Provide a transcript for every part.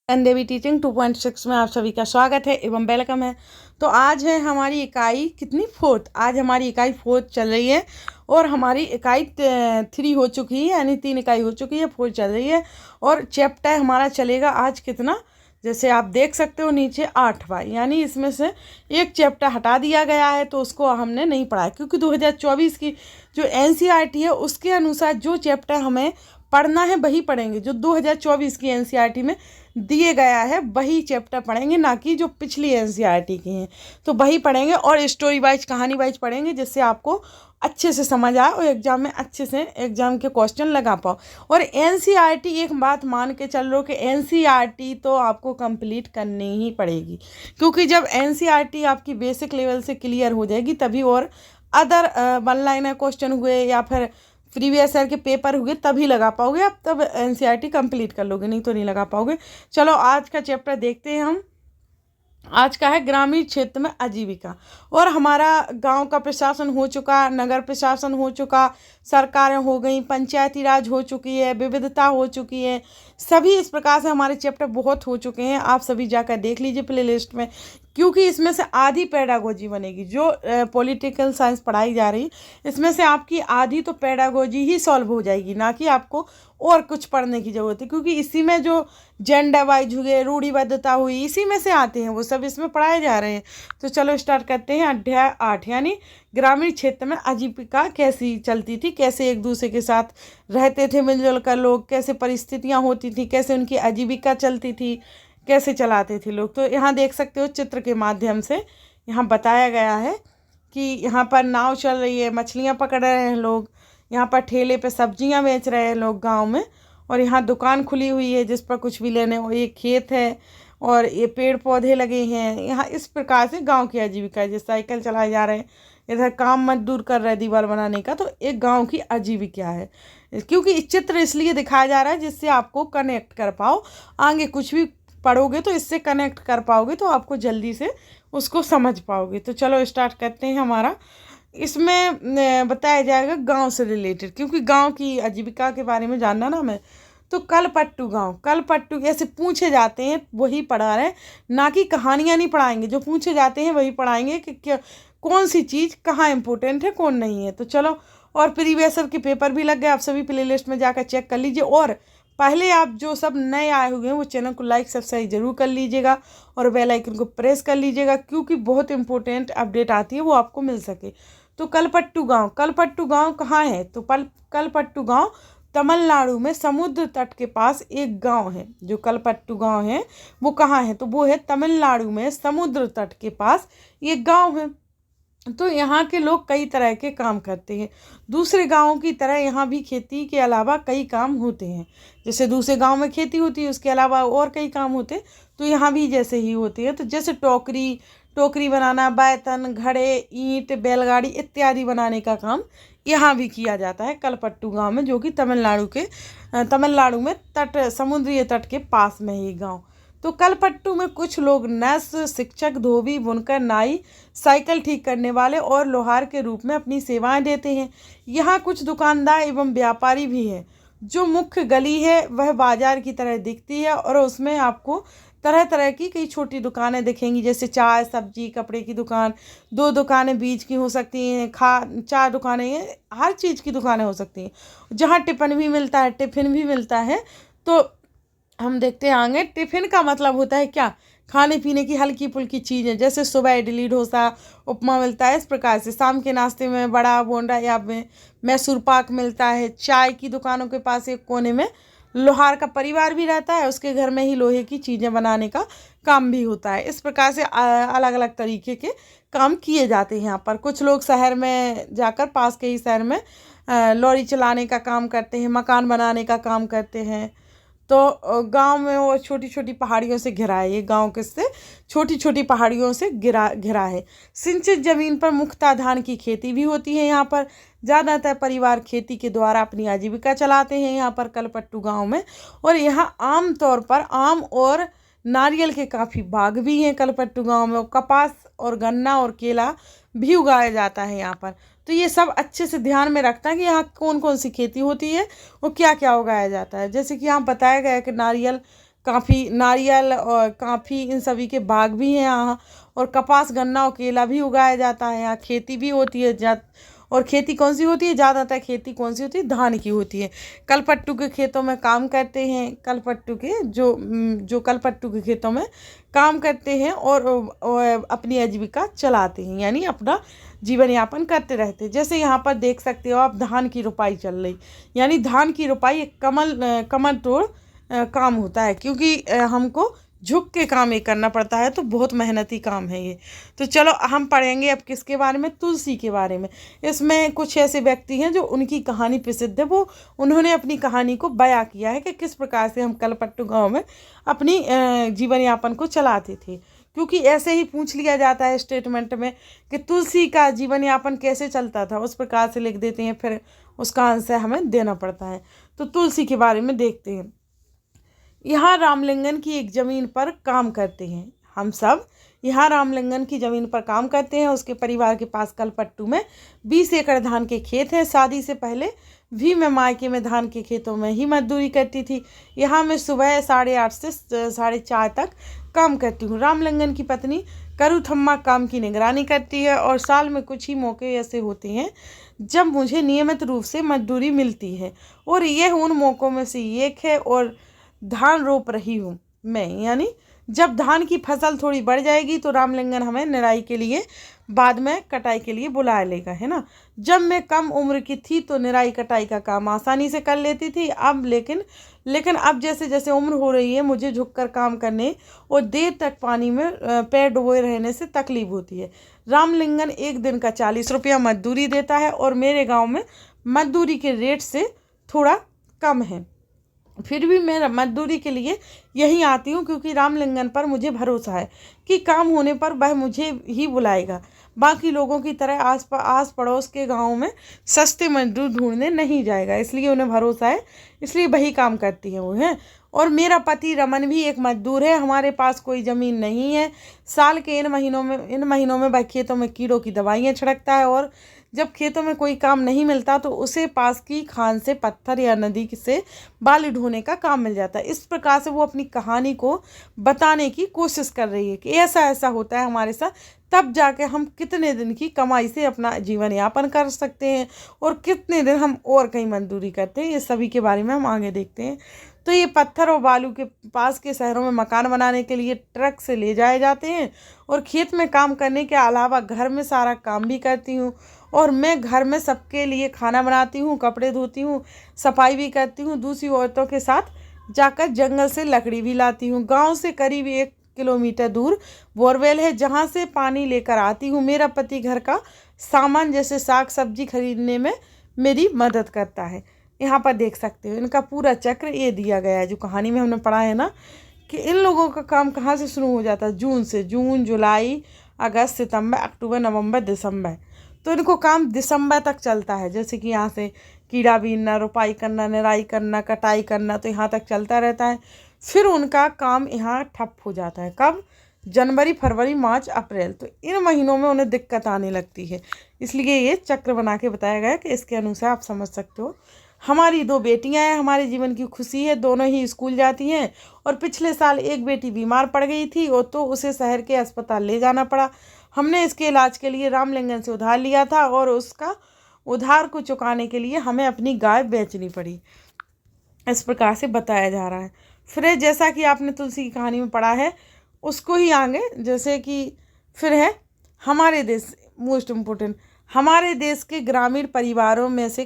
देवी teaching 2.6 में आप सभी का स्वागत है एवं वेलकम है। तो आज है हमारी इकाई कितनी फोर्थ। आज हमारी इकाई फोर्थ चल रही है और हमारी इकाई 3 हो चुकी है, यानी 3 इकाई हो चुकी है, 4 चल रही है। और चैप्टर हमारा चलेगा आज कितना, जैसे आप देख सकते हो नीचे 8वां, यानी इसमें से एक चैप्टर हटा दिया गया है तो उसको हमने नहीं पढ़ा है, क्योंकि 2024 की जो NCERT है उसके अनुसार जो चैप्टर हमें पढ़ना है वही पढ़ेंगे। जो 2024 की NCERT में दिए गया है वही चैप्टर पढ़ेंगे, ना कि जो पिछली NCERT की हैं तो वही पढ़ेंगे। और स्टोरी वाइज, कहानी वाइज पढ़ेंगे, जिससे आपको अच्छे से समझ आए और एग्जाम में अच्छे से एग्जाम के क्वेश्चन लगा पाओ। और NCERT, एक बात मान के चल लो कि NCERT तो आपको कंप्लीट करनी ही पड़ेगी, क्योंकि जब NCERT आपकी बेसिक लेवल से क्लियर हो जाएगी तभी और अदर वन लाइनर क्वेश्चन हुए या फिर प्रीवियस ईयर के पेपर हुए तभी लगा पाओगे आप, तब NCERT कंप्लीट कर लोगे, नहीं तो नहीं लगा पाओगे। चलो आज का चैप्टर देखते हैं हम। आज का है ग्रामीण क्षेत्र में आजीविका। और हमारा गांव का प्रशासन हो चुका, नगर प्रशासन हो चुका, सरकारें हो गई, पंचायती राज हो चुकी है, विविधता हो चुकी है, सभी इस प्रकार से हमारे चैप्टर बहुत हो चुके हैं। आप सभी जाकर देख लीजिए प्ले लिस्ट में, क्योंकि इसमें से आधी पेडागोजी बनेगी। जो पॉलिटिकल साइंस पढ़ाई जा रही इसमें से आपकी आधी तो पेडागोजी ही सॉल्व हो जाएगी, ना कि आपको और कुछ पढ़ने की ज़रूरत है, क्योंकि इसी में जो जेंडर वाइज हुए, रूढ़िबद्धता हुई, इसी में से आते हैं, वो सब इसमें पढ़ाए जा रहे हैं। तो चलो स्टार्ट करते हैं। अध्याय 8, यानी ग्रामीण क्षेत्र में आजीविका कैसी चलती थी, कैसे एक दूसरे के साथ रहते थे मिलजुल कर लोग, कैसे परिस्थितियाँ होती थी, कैसे उनकी आजीविका चलती थी, कैसे चलाते थे लोग। तो यहाँ देख सकते हो चित्र के माध्यम से यहाँ बताया गया है कि यहाँ पर नाव चल रही है, मछलियाँ पकड़ रहे हैं लोग, यहाँ पर ठेले पे सब्जियाँ बेच रहे हैं लोग गांव में, और यहाँ दुकान खुली हुई है जिस पर कुछ भी लेने, और ये खेत है और ये पेड़ पौधे लगे हैं। यहाँ इस प्रकार से गांव की आजीविका है। जैसे साइकिल चलाए जा रहे हैं, इधर काम मजदूर कर रहे हैं दीवार बनाने का, तो एक गांव की आजीविका है। क्योंकि इस चित्र इसलिए दिखाया जा रहा है जिससे आपको कनेक्ट कर पाओ, आगे कुछ भी पढ़ोगे तो इससे कनेक्ट कर पाओगे, तो आपको जल्दी से उसको समझ पाओगे। तो चलो स्टार्ट करते हैं। हमारा इसमें बताया जाएगा गांव से रिलेटेड, क्योंकि गांव की आजीविका के बारे में जानना ना हमें। तो कलपट्टू गांव, कलपट्टू ऐसे पूछे जाते हैं वही पढ़ा रहे हैं, ना कि कहानियाँ नहीं पढ़ाएंगे। जो पूछे जाते हैं वही पढ़ाएंगे कि क्या कौन सी चीज़ कहाँ इम्पोर्टेंट है, कौन नहीं है। तो चलो, और प्रीवियस ईयर के पेपर भी लग गए, आप सभी प्ले लिस्ट में जाकर चेक कर लीजिए। और पहले आप जो सब नए आए हुए हैं वो चैनल को लाइक सब्सक्राइब जरूर कर लीजिएगा और बेल आइकन को प्रेस कर लीजिएगा, क्योंकि बहुत इंपॉर्टेंट अपडेट आती है वो आपको मिल सके। तो कलपट्टू गांव, कलपट्टू गांव कहाँ है? तो कलपट्टू गांव तमिलनाडु में समुद्र तट के पास एक गांव है। जो कलपट्टू गांव है वो कहाँ है? तो वो है तमिलनाडु में समुद्र तट के पास एक गांव है। तो यहाँ के लोग कई तरह के काम करते हैं। दूसरे गांवों की तरह यहाँ भी खेती के अलावा कई काम होते हैं। जैसे दूसरे गांव में खेती होती है, उसके अलावा और कई काम होते हैं, तो यहाँ भी जैसे ही होती है। तो जैसे टोकरी बनाना, बर्तन, घड़े, ईंट, बैलगाड़ी इत्यादि बनाने का काम यहाँ भी किया जाता है कलपट्टू गांव में, जो कि तमिलनाडु में समुद्रीय तट के पास में ही गांव। तो कलपट्टू में कुछ लोग नर्स, शिक्षक, धोबी, बुनकर, नाई, साइकिल ठीक करने वाले और लोहार के रूप में अपनी सेवाएं देते हैं। यहाँ कुछ दुकानदार एवं व्यापारी भी हैं। जो मुख्य गली है वह बाजार की तरह दिखती है और उसमें आपको तरह तरह की कई छोटी दुकानें दिखेंगी, जैसे चाय, सब्जी, कपड़े की दुकान, 2 दुकानें बीज की हो सकती हैं, 4 दुकानें, हर चीज़ की दुकानें हो सकती हैं। जहाँ टिफ़िन भी मिलता है। तो हम देखते हैं आगे। टिफ़िन का मतलब होता है क्या? खाने पीने की हल्की फुल्की चीज़ें, जैसे सुबह इडली, डोसा, उपमा मिलता है, इस प्रकार से। शाम के नाश्ते में बड़ा बोंडा या मैसूर पाक मिलता है। चाय की दुकानों के पास एक कोने में लोहार का परिवार भी रहता है, उसके घर में ही लोहे की चीज़ें बनाने का काम भी होता है। इस प्रकार से अलग अलग तरीके के काम किए जाते हैं यहाँ पर। कुछ लोग शहर में जाकर, पास के ही शहर में लॉरी चलाने का काम करते हैं, मकान बनाने का काम करते हैं। तो गांव में वो छोटी छोटी पहाड़ियों से घिरा है। ये गांव किससे? छोटी छोटी पहाड़ियों से घिरा है। सिंचित जमीन पर मुख्यतः धान की खेती भी होती है यहाँ पर। ज़्यादातर परिवार खेती के द्वारा अपनी आजीविका चलाते हैं यहाँ पर कलपट्टू गांव में। और यहाँ आम तौर पर आम और नारियल के काफ़ी बाग भी हैं कलपट्टू गांव में। और कपास और गन्ना और केला भी उगाया जाता है यहाँ पर। तो ये सब अच्छे से ध्यान में रखना है कि यहाँ कौन कौन सी खेती होती है और क्या क्या उगाया जाता है। जैसे कि यहाँ बताया गया है कि नारियल, काफ़ी नारियल और काफ़ी इन सभी के बाग भी हैं यहाँ। और कपास, गन्ना और केला भी उगाया जाता है यहाँ। खेती भी होती है और खेती कौन सी होती है, ज़्यादातर खेती कौन सी होती है, धान की होती है। कलपट्टू के खेतों में काम करते हैं, कलपट्टू के जो कलपट्टू के खेतों में काम करते हैं और अपनी आजीविका चलाते हैं, यानी अपना जीवन यापन करते रहते हैं। जैसे यहाँ पर देख सकते हो आप, धान की रोपाई चल रही, यानी धान की रोपाई एक कमर तोड़ काम होता है, क्योंकि हमको झुक के काम ये करना पड़ता है, तो बहुत मेहनती काम है ये। तो चलो हम पढ़ेंगे अब किसके बारे में, तुलसी के बारे में। इसमें कुछ ऐसे व्यक्ति हैं जो उनकी कहानी प्रसिद्ध है, वो उन्होंने अपनी कहानी को बयां किया है कि किस प्रकार से हम कलपट्टू गांव में अपनी जीवन यापन को चलाते थे। क्योंकि ऐसे ही पूछ लिया जाता है स्टेटमेंट में कि तुलसी का जीवन यापन कैसे चलता था, उस प्रकार से लिख देते हैं, फिर उसका आंसर हमें देना पड़ता है। तो तुलसी के बारे में देखते हैं। यहाँ रामलिंगन की एक ज़मीन पर काम करते हैं हम सब। यहाँ रामलिंगन की ज़मीन पर काम करते हैं। उसके परिवार के पास कलपट्टू में 20 एकड़ धान के खेत हैं। शादी से पहले भी मैं मायके में धान के खेतों में ही मजदूरी करती थी। यहाँ मैं सुबह 8:30 से 4:30 तक काम करती हूँ। रामलिंगन की पत्नी करूथम्मा काम की निगरानी करती है और साल में कुछ ही मौके ऐसे होते हैं जब मुझे नियमित रूप से मजदूरी मिलती है, और यह उन मौक़ों में से एक है। और धान रोप रही हूँ मैं, यानी जब धान की फसल थोड़ी बढ़ जाएगी तो रामलिंगन हमें निराई के लिए, बाद में कटाई के लिए बुला लेगा, है ना। जब मैं कम उम्र की थी तो निराई कटाई का काम आसानी से कर लेती थी। अब लेकिन अब जैसे जैसे उम्र हो रही है, मुझे झुककर काम करने और देर तक पानी में पैर डुबोए रहने से तकलीफ होती है। रामलिंगन एक दिन का 40 रुपया मजदूरी देता है और मेरे गाँव में मजदूरी के रेट से थोड़ा कम है। फिर भी मैं मजदूरी के लिए यहीं आती हूँ, क्योंकि रामलिंगन पर मुझे भरोसा है कि काम होने पर वह मुझे ही बुलाएगा। बाकी लोगों की तरह आस पड़ोस के गाँव में सस्ते मजदूर ढूंढने नहीं जाएगा, इसलिए उन्हें भरोसा है, इसलिए वही काम करती हैं वो हैं। और मेरा पति रमन भी एक मजदूर है। हमारे पास कोई ज़मीन नहीं है। साल के इन महीनों में वह खेतों में कीड़ों की दवाइयाँ छिड़कता है, और जब खेतों में कोई काम नहीं मिलता तो उसे पास की खान से पत्थर या नदी से बालू ढोने का काम मिल जाता है। इस प्रकार से वो अपनी कहानी को बताने की कोशिश कर रही है कि ऐसा ऐसा होता है हमारे साथ, तब जाके हम कितने दिन की कमाई से अपना जीवन यापन कर सकते हैं और कितने दिन हम और कहीं मजदूरी करते हैं। ये सभी के बारे में हम आगे देखते हैं। तो ये पत्थर और बालू के पास के शहरों में मकान बनाने के लिए ट्रक से ले जाए जाते हैं, और खेत में काम करने के अलावा घर में सारा काम भी करती हूँ। और मैं घर में सबके लिए खाना बनाती हूँ, कपड़े धोती हूँ, सफाई भी करती हूँ। दूसरी औरतों के साथ जाकर जंगल से लकड़ी भी लाती हूँ। गांव से करीब 1 किलोमीटर दूर बोरवेल है, जहाँ से पानी लेकर आती हूँ। मेरा पति घर का सामान जैसे साग सब्जी खरीदने में मेरी मदद करता है। यहाँ पर देख सकते हो इनका पूरा चक्र ये दिया गया है, जो कहानी में हमने पढ़ा है ना, कि इन लोगों का काम कहाँ से शुरू हो जाता है। जून, जुलाई, अगस्त, सितंबर, अक्टूबर, नवंबर, दिसंबर। तो इनको काम दिसंबर तक चलता है। जैसे कि यहाँ से कीड़ा बीनना, रोपाई करना, निराई करना, कटाई करना, तो यहाँ तक चलता रहता है। फिर उनका काम यहाँ ठप हो जाता है। कब? जनवरी, फरवरी, मार्च, अप्रैल। तो इन महीनों में उन्हें दिक्कत आने लगती है, इसलिए ये चक्र बना के बताया गया है कि इसके अनुसार आप समझ सकते हो। हमारी 2 बेटियां हैं, हमारे जीवन की खुशी है। दोनों ही स्कूल जाती हैं, और पिछले साल एक बेटी बीमार पड़ गई थी और तो उसे शहर के अस्पताल ले जाना पड़ा। हमने इसके इलाज के लिए रामलिंगन से उधार लिया था, और उसका उधार को चुकाने के लिए हमें अपनी गाय बेचनी पड़ी। इस प्रकार से बताया जा रहा है। फिर जैसा कि आपने तुलसी की कहानी में पढ़ा है, उसको ही आगे जैसे कि फिर है हमारे देश, मोस्ट इम्पोर्टेंट, हमारे देश के ग्रामीण परिवारों में से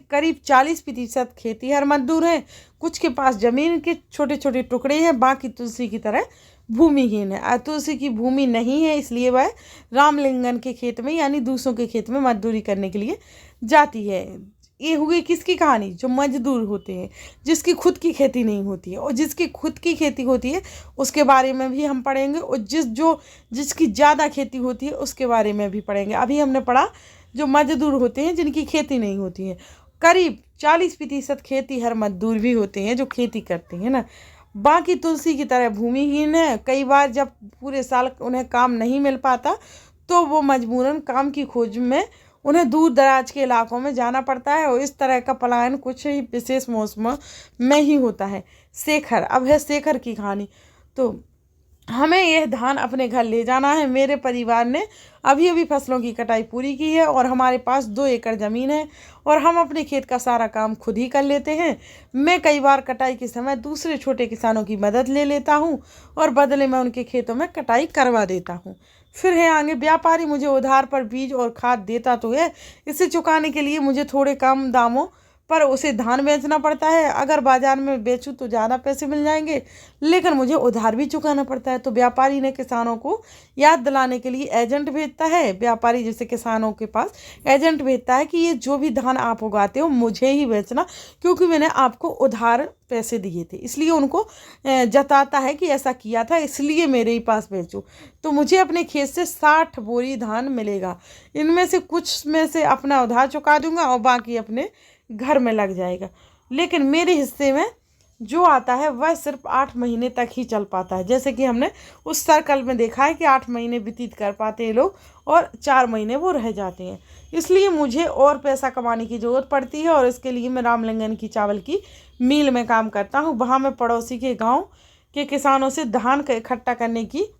करीब 40% खेतीहर मजदूर हैं। कुछ के पास जमीन के छोटे छोटे टुकड़े हैं, बाकी तुलसी की तरह भूमिहीन है। तुलसी की भूमि नहीं है, इसलिए वह रामलिंगन के खेत में यानी दूसरों के खेत में मजदूरी करने के लिए जाती है। ये हुई किसकी कहानी? जो मजदूर होते हैं, जिसकी खुद की खेती नहीं होती है। और जिसकी खुद की खेती होती है उसके बारे में भी हम पढ़ेंगे, और जिसकी ज़्यादा खेती होती है उसके बारे में भी पढ़ेंगे। अभी हमने पढ़ा जो मजदूर होते हैं जिनकी खेती नहीं होती है। करीब 40% खेतीहर मजदूर भी होते हैं जो खेती करते हैं ना। बाकी तुलसी की तरह भूमिहीन है। कई बार जब पूरे साल उन्हें काम नहीं मिल पाता तो वो मजबूरन काम की खोज में उन्हें दूर दराज के इलाकों में जाना पड़ता है और इस तरह का पलायन कुछ ही विशेष मौसमों में ही होता है। शेखर, अब है शेखर की कहानी। तो हमें यह धान अपने घर ले जाना है। मेरे परिवार ने अभी अभी फसलों की कटाई पूरी की है और हमारे पास 2 एकड़ ज़मीन है और हम अपने खेत का सारा काम खुद ही कर लेते हैं। मैं कई बार कटाई के समय दूसरे छोटे किसानों की मदद ले लेता हूँ और बदले में उनके खेतों में कटाई करवा देता हूँ। फिर है आगे, व्यापारी मुझे उधार पर बीज और खाद देता तो है, इसे चुकाने के लिए मुझे थोड़े कम दामों पर उसे धान बेचना पड़ता है। अगर बाजार में बेचूं तो ज़्यादा पैसे मिल जाएंगे, लेकिन मुझे उधार भी चुकाना पड़ता है। तो व्यापारी ने किसानों को याद दिलाने के लिए एजेंट भेजता है। व्यापारी जैसे किसानों के पास एजेंट भेजता है कि ये जो भी धान आप उगाते हो मुझे ही बेचना, क्योंकि मैंने आपको उधार पैसे दिए थे। इसलिए उनको जताता है कि ऐसा किया था, इसलिए मेरे ही पास बेचो। तो मुझे अपने खेत से 60 बोरी धान मिलेगा। इनमें से कुछ में से अपना उधार चुका दूंगा और बाकी अपने घर में लग जाएगा। लेकिन मेरे हिस्से में जो आता है वह सिर्फ 8 महीने तक ही चल पाता है। जैसे कि हमने उस सर्कल में देखा है कि 8 महीने व्यतीत कर पाते हैं लोग और 4 महीने वो रह जाते हैं। इसलिए मुझे और पैसा कमाने की ज़रूरत पड़ती है और इसके लिए मैं रामलिंगन की चावल की मिल में काम करता हूँ। वहाँ मैं पड़ोसी के गाँव के किसानों से धान का इकट्ठा करने की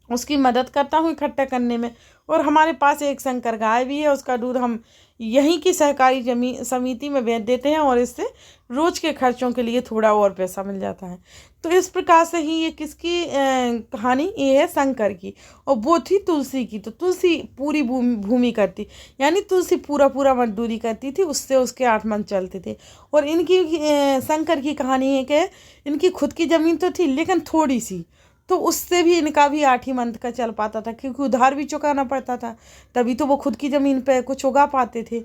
उसकी मदद करता हूँ इकट्ठा करने में। और हमारे पास एक संकर गाय भी है, उसका दूध हम यहीं की सहकारी जमीन समिति में बेच देते हैं और इससे रोज के खर्चों के लिए थोड़ा और पैसा मिल जाता है। तो इस प्रकार से ही ये किसकी कहानी, ये है शंकर की। और वो थी तुलसी की। तो तुलसी पूरी भूमि करती, यानी तुलसी पूरा मजदूरी करती थी, उससे उसके 8 मन चलते थे। और इनकी शंकर की कहानी है कि इनकी खुद की ज़मीन तो थी लेकिन थोड़ी सी, तो उससे भी इनका भी 8 ही मंथ का चल पाता था, क्योंकि उधार भी चुकाना पड़ता था, तभी तो वो खुद की ज़मीन पे कुछ उगा पाते थे।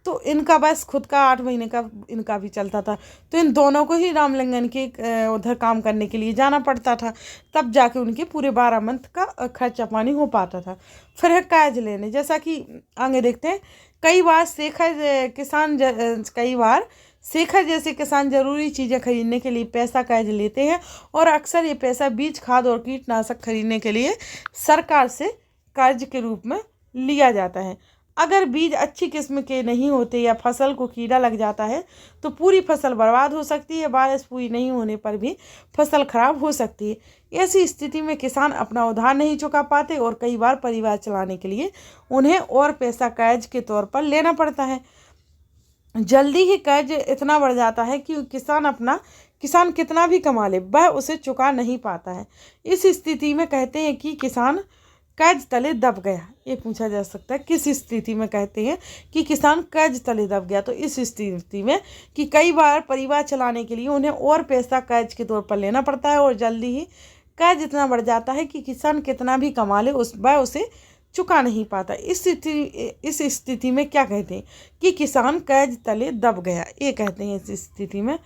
तो इनका बस खुद का 8 महीने का इनका भी चलता था। तो इन दोनों को ही रामलिंगन के उधर काम करने के लिए जाना पड़ता था, तब जाके उनके पूरे 12 मंथ का खर्चा पानी हो पाता था। फिर है कर्ज लेने, जैसा कि आगे देखते हैं। कई बार शेखर जैसे किसान ज़रूरी चीज़ें खरीदने के लिए पैसा कर्ज लेते हैं और अक्सर ये पैसा बीज, खाद और कीटनाशक खरीदने के लिए सरकार से कर्ज के रूप में लिया जाता है। अगर बीज अच्छी किस्म के नहीं होते या फसल को कीड़ा लग जाता है तो पूरी फसल बर्बाद हो सकती है। बारिश पूरी नहीं होने पर भी फसल खराब हो सकती है। ऐसी स्थिति में किसान अपना उधार नहीं चुका पाते और कई बार परिवार चलाने के लिए उन्हें और पैसा कर्ज के तौर पर लेना पड़ता है। जल्दी ही कर्ज इतना बढ़ जाता है कि किसान कितना भी कमा ले वह उसे चुका नहीं पाता है। इस स्थिति में कहते हैं कि किसान कर्ज तले दब गया। ये पूछा जा सकता है किस स्थिति में कहते हैं कि किसान कर्ज तले दब गया। तो इस स्थिति में कि कई बार परिवार चलाने के लिए उन्हें और पैसा कर्ज के तौर पर लेना पड़ता है और जल्दी ही कर्ज इतना बढ़ जाता है कि किसान कितना भी कमा ले वह उसे चुका नहीं पाता। इस स्थिति में क्या कहते हैं कि किसान कर्ज तले दब गया, ये कहते हैं इस स्थिति में।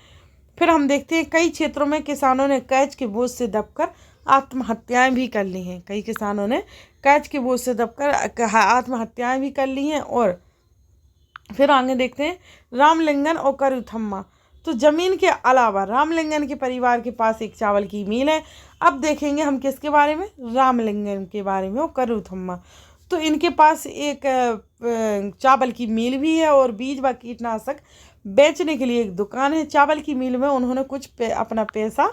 फिर हम देखते हैं कई क्षेत्रों में किसानों ने कर्ज के बोझ से दबकर आत्महत्याएं भी कर ली हैं। कई किसानों ने कर्ज के बोझ से दबकर आत्महत्याएं भी कर ली हैं। और फिर आगे देखते हैं रामलिंगन और करूथम्मा। तो ज़मीन के अलावा रामलिंगन के परिवार के पास एक चावल की मिल है। अब देखेंगे हम किसके बारे में, रामलिंगन के बारे में और करूथम्मा। तो इनके पास एक चावल की मिल भी है और बीज व कीटनाशक बेचने के लिए एक दुकान है। चावल की मिल में उन्होंने कुछ अपना पैसा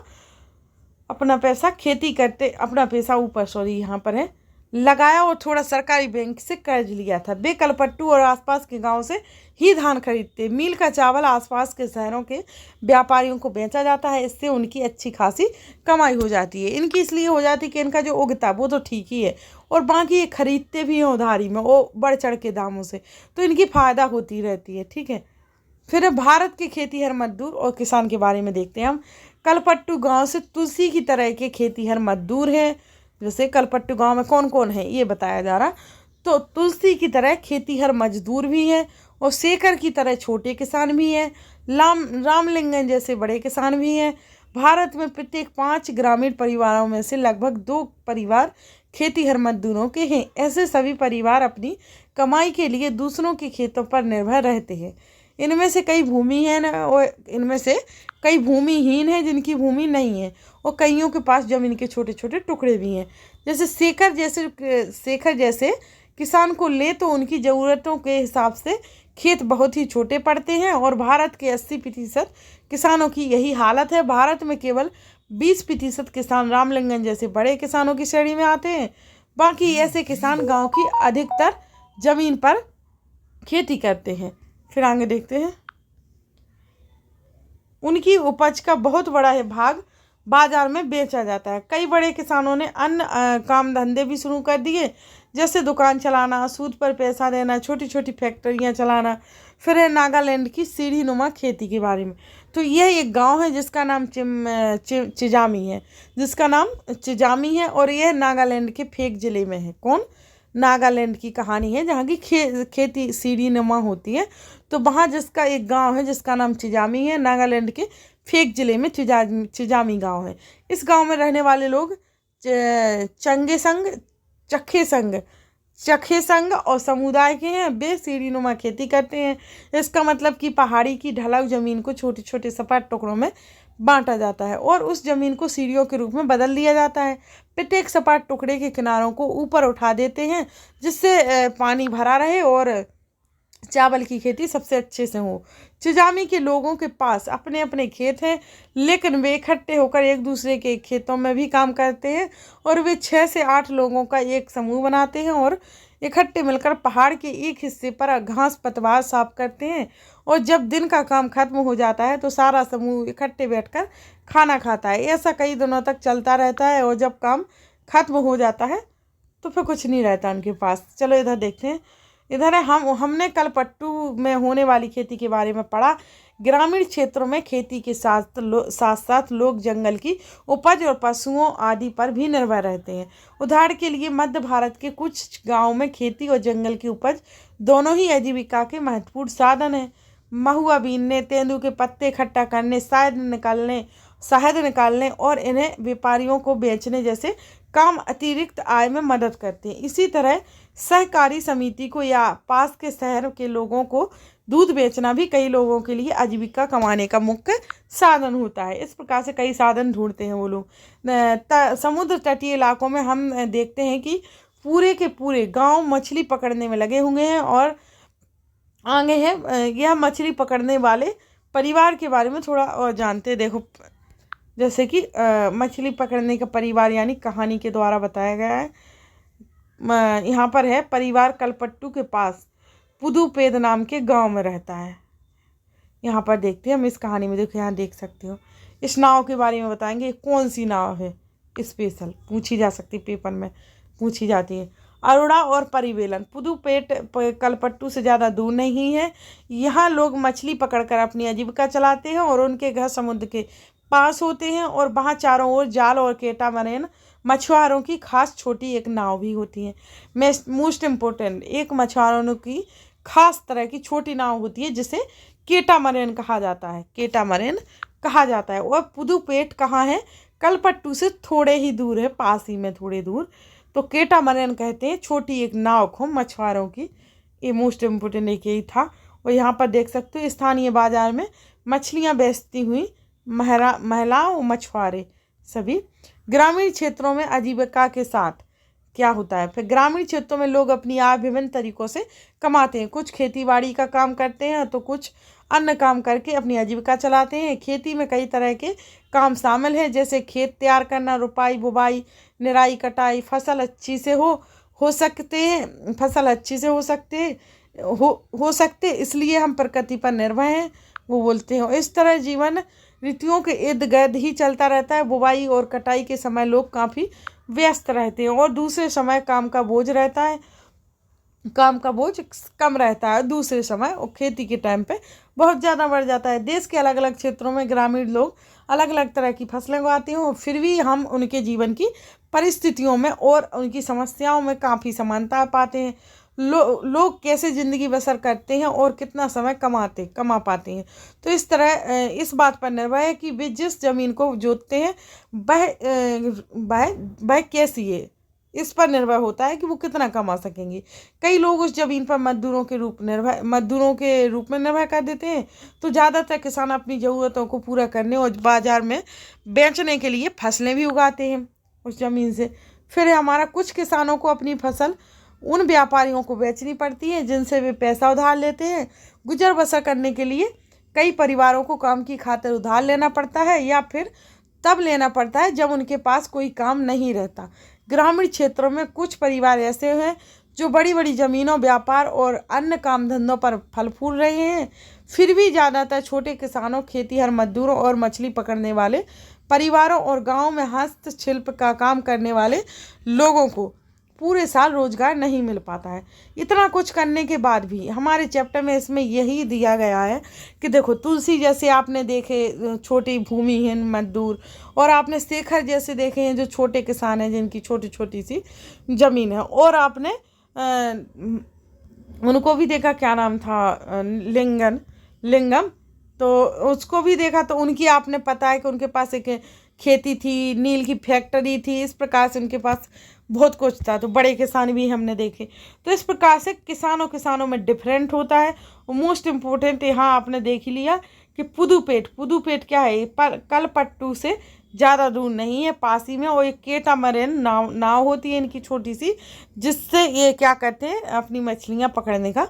यहाँ पर है लगाया और थोड़ा सरकारी बैंक से कर्ज लिया था। वे कलपट्टू और आसपास के गांव से ही धान खरीदते। मिल का चावल आसपास के शहरों के व्यापारियों को बेचा जाता है। इससे उनकी अच्छी खासी कमाई हो जाती है। इनकी इसलिए हो जाती है कि इनका जो उगता है वो तो ठीक ही है और बाकी ये खरीदते भी हैं उधारी में वो बढ़ चढ़ के दामों से, तो इनकी फ़ायदा होती रहती है। ठीक है, फिर भारत के खेतीहर मजदूर और किसान के बारे में देखते हैं हम। कलपट्टू गाँव से तुलसी की तरह के खेतीहर मजदूर हैं। जैसे कलपट्टू गांव में कौन कौन है ये बताया जा रहा। तो तुलसी की तरह खेतीहर मजदूर भी हैं और शेखर की तरह छोटे किसान भी हैं। रामलिंगन जैसे बड़े किसान भी हैं। भारत में प्रत्येक 5 ग्रामीण परिवारों में से लगभग 2 परिवार खेतीहर मजदूरों के हैं। ऐसे सभी परिवार अपनी कमाई के लिए दूसरों के खेतों पर निर्भर रहते हैं। इनमें से कई भूमिहीन हैं जिनकी भूमि नहीं है और कईयों के पास जमीन के छोटे छोटे टुकड़े भी हैं। जैसे शेखर जैसे किसान को ले तो उनकी ज़रूरतों के हिसाब से खेत बहुत ही छोटे पड़ते हैं और भारत के 80% किसानों की यही हालत है। भारत में केवल 20% किसान रामलिंगन जैसे बड़े किसानों की श्रेणी में आते हैं। बाकी ऐसे किसान गांव की अधिकतर जमीन पर खेती करते हैं। फिर आगे देखते हैं। उनकी उपज का बहुत बड़ा भाग बाजार में बेचा जाता है। कई बड़े किसानों ने अन्य काम धंधे भी शुरू कर दिए, जैसे दुकान चलाना, सूद पर पैसा देना, छोटी छोटी फैक्ट्रियां चलाना। फिर है नागालैंड की सीढ़ी नुमा खेती के बारे में। तो यह एक गांव है जिसका नाम चिजामी है, और यह नागालैंड के फेक ज़िले में है। कौन? नागालैंड की कहानी है जहाँ की खेती सीढ़ी नुमा होती है। तो वहाँ जिसका एक गांव है जिसका नाम चिजामी है, नागालैंड के फेक ज़िले में चिजामी गांव है। इस गांव में रहने वाले लोग चखे संग और समुदाय के हैं। वे सीढ़ी नुमा खेती करते हैं। इसका मतलब कि पहाड़ी की ढलाऊ जमीन को छोटे छोटे सपाट टुकड़ों में बांटा जाता है और उस जमीन को सीढ़ियों के रूप में बदल दिया जाता है। प्रत्येक सपाट टुकड़े के किनारों को ऊपर उठा देते हैं जिससे पानी भरा रहे और चावल की खेती सबसे अच्छे से हो। चिजामी के लोगों के पास अपने अपने खेत हैं, लेकिन वे इकट्ठे होकर एक दूसरे के खेतों में भी काम करते हैं और वे 6 से 8 लोगों का एक समूह बनाते हैं और इकट्ठे मिलकर पहाड़ के एक हिस्से पर घास पतवार साफ करते हैं। और जब दिन का काम खत्म हो जाता है तो सारा समूह इकट्ठे बैठकर खाना खाता है। ऐसा कई दिनों तक चलता रहता है और जब काम खत्म हो जाता है तो फिर कुछ नहीं रहता उनके पास। चलो इधर देखते हैं। इधर है हमने कल पट्टू में होने वाली खेती के बारे में पढ़ा। ग्रामीण क्षेत्रों में खेती के साथ साथ लोग जंगल की उपज और पशुओं आदि पर भी निर्भर रहते हैं। उदाहरण के लिए मध्य भारत के कुछ गांवों में खेती और जंगल की उपज दोनों ही आजीविका के महत्वपूर्ण साधन हैं। महुआ बीनने, तेंदू के पत्ते इकट्ठा करने, शहद निकालने और इन्हें व्यापारियों को बेचने जैसे काम अतिरिक्त आय में मदद करते हैं। इसी तरह सहकारी समिति को या पास के शहर के लोगों को दूध बेचना भी कई लोगों के लिए आजीविका कमाने का मुख्य साधन होता है। इस प्रकार से कई साधन ढूंढते हैं वो लोग। समुद्र तटीय इलाकों में हम देखते हैं कि पूरे के पूरे गांव मछली पकड़ने में लगे हुए हैं। और आगे है यह मछली पकड़ने वाले परिवार के बारे में थोड़ा और जानते हैं। देखो, जैसे कि मछली पकड़ने का परिवार यानी कहानी के द्वारा बताया गया है। यहाँ पर है, परिवार कलपट्टू के पास पुदुपेद नाम के गांव में रहता है। यहाँ पर देखते हैं हम इस कहानी में। देखो यहाँ देख सकते हो, इस नाव के बारे में बताएंगे। कौन सी नाव है? स्पेशल पूछी जा सकती, पेपर में पूछी जाती है। अरोड़ा और परिवेलन। पुदुपेट कलपट्टू से ज़्यादा दूर नहीं है। यहाँ लोग मछली पकड़कर अपनी आजीविका चलाते हैं और उनके घर समुद्र के पास होते हैं और वहाँ चारों ओर जाल और केटामरेन मछुआरों की खास छोटी एक नाव भी होती है। मोस्ट इम्पोर्टेंट, एक मछुआरों की खास तरह की छोटी नाव होती है जिसे केटामरेन कहा जाता है। और पुदुपेट कहाँ है? कलपट्टू से थोड़े ही दूर है, पास ही में थोड़े दूर। तो केटामरेन कहते हैं छोटी एक नाव को मछुआरों की। ये मोस्ट इम्पोर्टेंट एक यही था। और यहाँ पर देख सकते हो स्थानीय बाजार में मछलियाँ बेचती हुई महिलाओं और मछुआरे सभी। ग्रामीण क्षेत्रों में आजीविका के साथ क्या होता है? फिर ग्रामीण क्षेत्रों में लोग अपनी आय विभिन्न तरीकों से कमाते हैं। कुछ खेती बाड़ी का काम करते हैं तो कुछ अन्य काम करके अपनी आजीविका चलाते हैं। खेती में कई तरह के काम शामिल हैं, जैसे खेत तैयार करना, रुपाई, बुवाई, निराई, कटाई। फसल अच्छी से हो सकते इसलिए हम प्रकृति पर निर्भर हैं, वो बोलते हैं। इस तरह जीवन ऋतुओं के इर्द गिर्द ही चलता रहता है। बुवाई और कटाई के समय लोग काफ़ी व्यस्त रहते हैं और दूसरे समय काम का बोझ कम रहता है। दूसरे समय और खेती के टाइम पे बहुत ज़्यादा बढ़ जाता है। देश के अलग अलग क्षेत्रों में ग्रामीण लोग अलग अलग तरह की फसलें उगाते हैं और फिर भी हम उनके जीवन की परिस्थितियों में और उनकी समस्याओं में काफ़ी समानता पाते हैं। लोग कैसे ज़िंदगी बसर करते हैं और कितना समय कमा पाते हैं, तो इस तरह इस बात पर निर्भर है कि वे जिस ज़मीन को जोतते हैं वह कैसी है। इस पर निर्भर होता है कि वो कितना कमा सकेंगे। कई लोग उस ज़मीन पर मजदूरों के रूप में निर्भर कर देते हैं। तो ज़्यादातर किसान अपनी ज़रूरतों को पूरा करने और बाज़ार में बेचने के लिए फसलें भी उगाते हैं उस ज़मीन से। फिर हमारा कुछ किसानों को अपनी फसल उन व्यापारियों को बेचनी पड़ती है जिनसे वे पैसा उधार लेते हैं। गुजर बसर करने के लिए कई परिवारों को काम की खातिर उधार लेना पड़ता है या फिर तब लेना पड़ता है जब उनके पास कोई काम नहीं रहता। ग्रामीण क्षेत्रों में कुछ परिवार ऐसे हैं जो बड़ी बड़ी ज़मीनों, व्यापार और अन्य काम धंधों पर फल फूल रहे हैं। फिर भी ज़्यादातर छोटे किसानों, खेतीहर मजदूरों और मछली पकड़ने वाले परिवारों और गांव में हस्तशिल्प का काम करने वाले लोगों को पूरे साल रोजगार नहीं मिल पाता है। इतना कुछ करने के बाद भी हमारे चैप्टर में इसमें यही दिया गया है कि देखो, तुलसी जैसे आपने देखे छोटी भूमिहीन मजदूर, और आपने शेखर जैसे देखे हैं जो छोटे किसान हैं जिनकी छोटी छोटी सी ज़मीन है, और आपने उनको भी देखा, क्या नाम था, लिंगम, तो उसको भी देखा। तो उनकी आपने पता है कि उनके पास एक खेती थी, नील की फैक्ट्री थी, इस प्रकार से उनके पास बहुत कुछ था। तो बड़े किसान भी हमने देखे। तो इस प्रकार से किसानों में डिफरेंट होता है। और मोस्ट इम्पोर्टेंट यहाँ आपने देख ही लिया कि पुदुपेट क्या है, पर कलपट्टू से ज़्यादा दूर नहीं है, पास ही में। और एक केटामरेन नाव होती है इनकी छोटी सी, जिससे ये क्या करते हैं, अपनी मछलियाँ पकड़ने का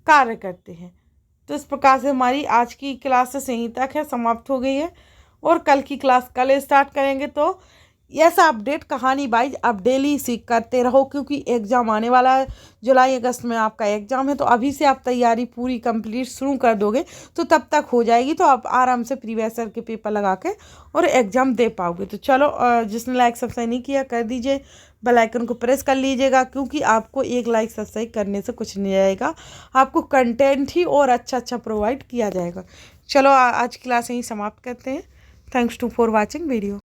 कार्य करते हैं। तो इस प्रकार से हमारी आज की क्लासेस यहीं तक है, समाप्त हो गई है। और कल की क्लास कल स्टार्ट करेंगे। तो ऐसा अपडेट कहानी वाइज आप डेली सीख करते रहो, क्योंकि एग्ज़ाम आने वाला है। जुलाई अगस्त में आपका एग्ज़ाम है, तो अभी से आप तैयारी पूरी कंप्लीट शुरू कर दोगे तो तब तक हो जाएगी। तो आप आराम से प्रीवियस ईयर के पेपर लगा के और एग्ज़ाम दे पाओगे। तो चलो, जिसने लाइक सब्सक्राइब नहीं किया कर दीजिए, बेल आइकन को प्रेस कर लीजिएगा, क्योंकि आपको एक लाइक सब्सक्राइब करने से कुछ नहीं जाएगा, आपको कंटेंट ही और अच्छा प्रोवाइड किया जाएगा। चलो, आज क्लास यहीं समाप्त करते हैं। Thanks for watching video.